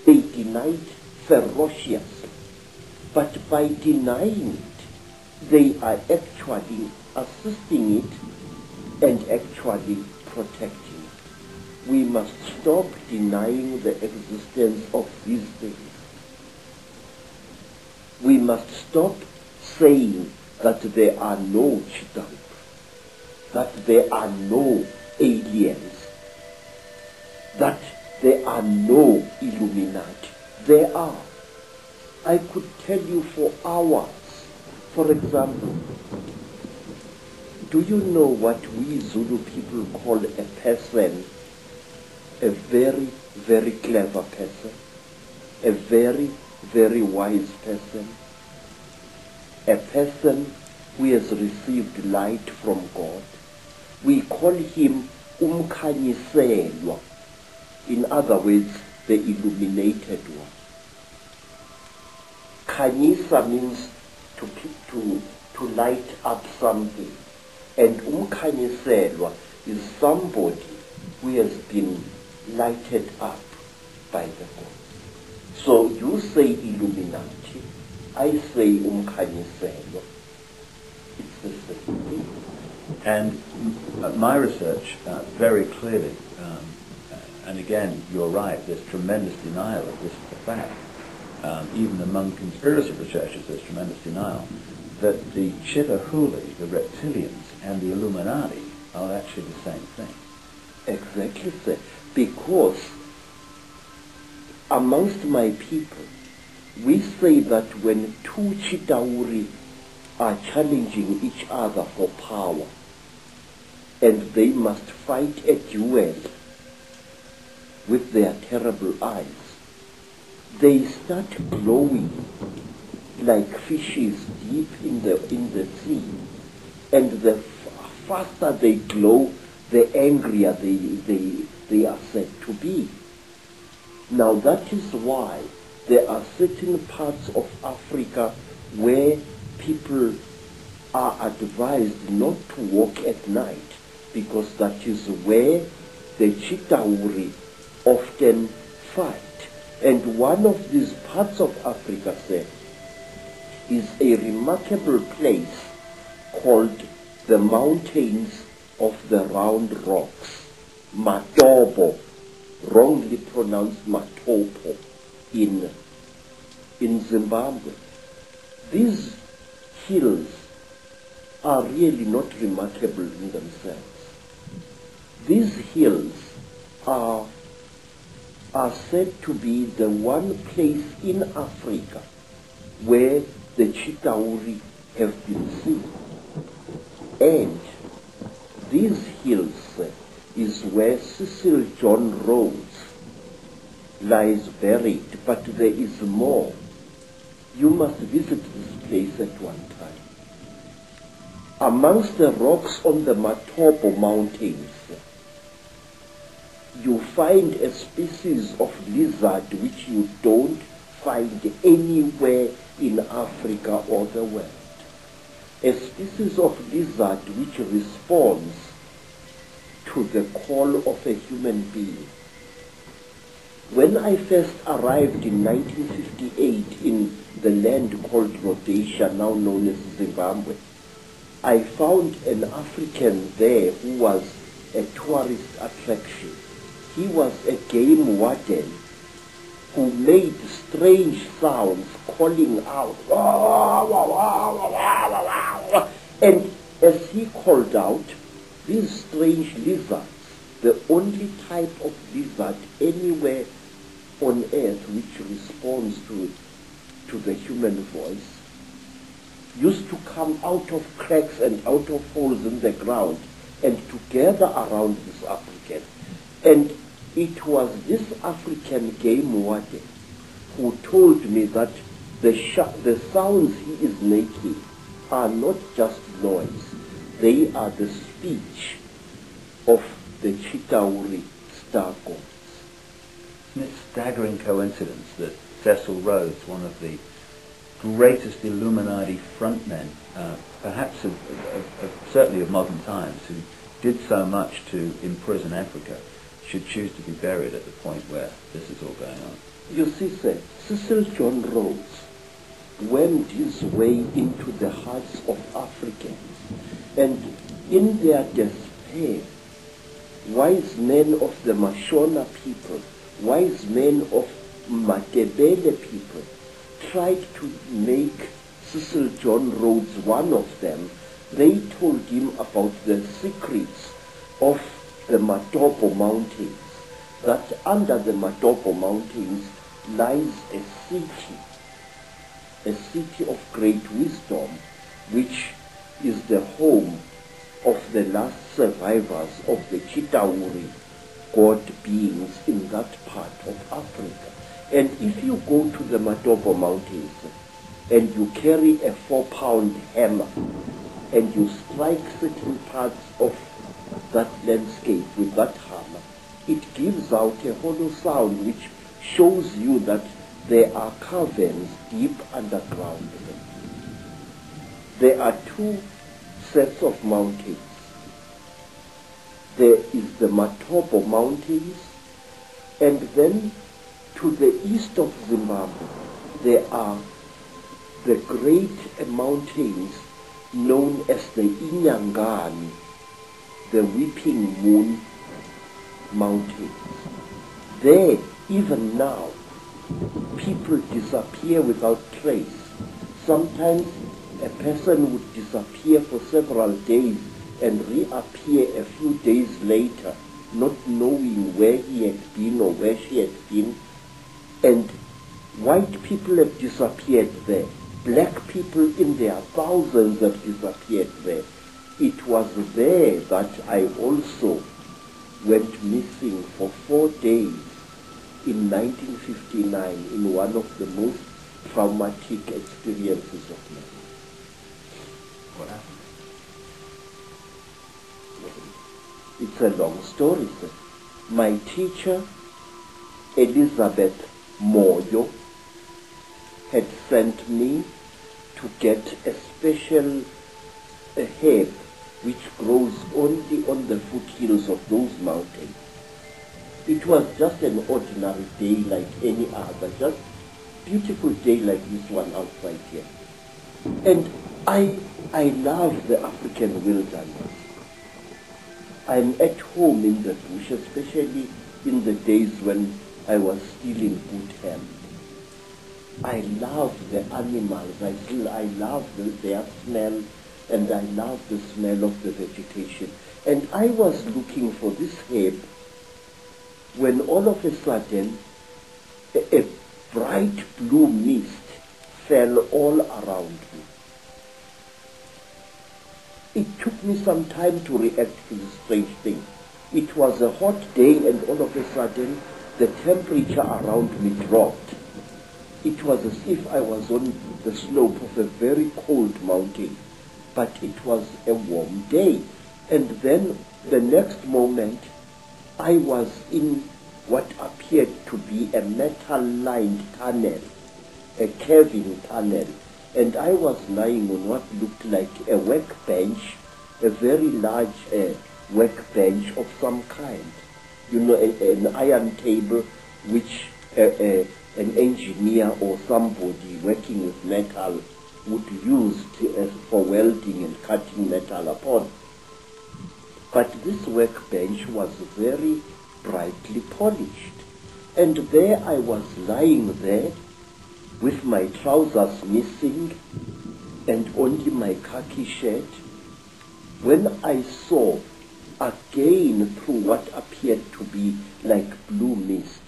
They deny it ferociously. But by denying it, they are actually assisting it and actually protecting it. We must stop denying the existence of these things. We must stop saying that there are no Chitauri, that there are no aliens, that there are no Illuminati. There are. I could tell you for hours. For example, do you know what we Zulu people call a person? A very, very clever person, a very, very wise person, a person who has received light from God. We call him umkhanyiselwa. In other words, the illuminated one. Khanyisa means to light up something. And umkhanyiselwa is somebody who has been lighted up by the God. So you say Illuminati, I say umkhanyiselwa. It's the same thing. And my research very clearly, and again, you're right, there's tremendous denial of this fact. Even among conspiracy researchers, there's tremendous denial that the Chitahuli, the reptilians, and the Illuminati are actually the same thing. Exactly, sir. Because amongst my people, we say that when two Chitauri are challenging each other for power, and they must fight a duel with their terrible eyes, they start glowing like fishes deep in the sea. And the faster they glow, the angrier they are said to be. Now that is why there are certain parts of Africa where people are advised not to walk at night, because that is where the Chitauri often fight. And one of these parts of Africa, sir, is a remarkable place called the Mountains of the Round Rocks, Matopo, wrongly pronounced Matopo, in Zimbabwe. These hills are really not remarkable in themselves. These hills are said to be the one place in Africa where the Chitauri have been seen. And these hills is where Cecil John Rhodes lies buried, but there is more. You must visit this place at one time. Amongst the rocks on the Matopo Mountains, you find a species of lizard which you don't find anywhere in Africa or the world. A species of lizard which responds to the call of a human being. When I first arrived in 1958 in the land called Rhodesia, now known as Zimbabwe, I found an African there who was a tourist attraction. He was a game warden who made strange sounds calling out. And as he called out, these strange lizards, the only type of lizard anywhere on earth which responds to the human voice, used to come out of cracks and out of holes in the ground and to gather around this African. And it was this African game warden who told me that the sounds he is making are not just noise, they are the speech of the Chitauri star gods. It's a staggering coincidence that Cecil Rhodes, one of the greatest Illuminati frontmen, perhaps certainly of modern times, who did so much to imprison Africa, should choose to be buried at the point where this is all going on. You see, sir, Cecil John Rhodes went his way into the hearts of Africans, and in their despair, wise men of the Mashona people, wise men of Matebele people, tried to make Cecil John Rhodes one of them. They told him about the secrets of the Matopo Mountains, that under the Matopo Mountains lies a city of great wisdom, which is the home of the last survivors of the Chitauri god beings in that part of Africa. And if you go to the Matopo Mountains and you carry a 4-pound hammer and you strike certain parts of that landscape with that hammer, it gives out a hollow sound which shows you that there are caverns deep underground. There are two sets of mountains. There is the Matopo Mountains, and then to the east of Zimbabwe there are the great mountains known as the Inyangani, the Weeping Moon Mountains. There, even now, people disappear without trace. Sometimes a person would disappear for several days and reappear a few days later, not knowing where he had been or where she had been. And white people have disappeared there. Black people in their thousands have disappeared there. It was there that I also went missing for 4 days in 1959 in one of the most traumatic experiences of my life. What happened? It's a long story, sir. My teacher, Elizabeth Moyo, had sent me to get a special herb which grows only on the foothills of those mountains. It was just an ordinary day like any other, just beautiful day like this one outside here. And I love the African wilderness. I'm at home in the bush, especially in the days when I was still in good health. I love the animals. I love their smell, and I love the smell of the vegetation. And I was looking for this herb when all of a sudden a bright blue mist fell all around me. It took me some time to react to this strange thing. It was a hot day, and all of a sudden the temperature around me dropped. It was as if I was on the slope of a very cold mountain, but it was a warm day. And then the next moment I was in what appeared to be a metal-lined tunnel, a caving tunnel, and I was lying on what looked like a workbench, a very large workbench of some kind. You know, an iron table which an engineer or somebody working with metal would use for welding and cutting metal upon. But this workbench was very brightly polished. And there I was lying there with my trousers missing and only my khaki shirt, when I saw again through what appeared to be like blue mist,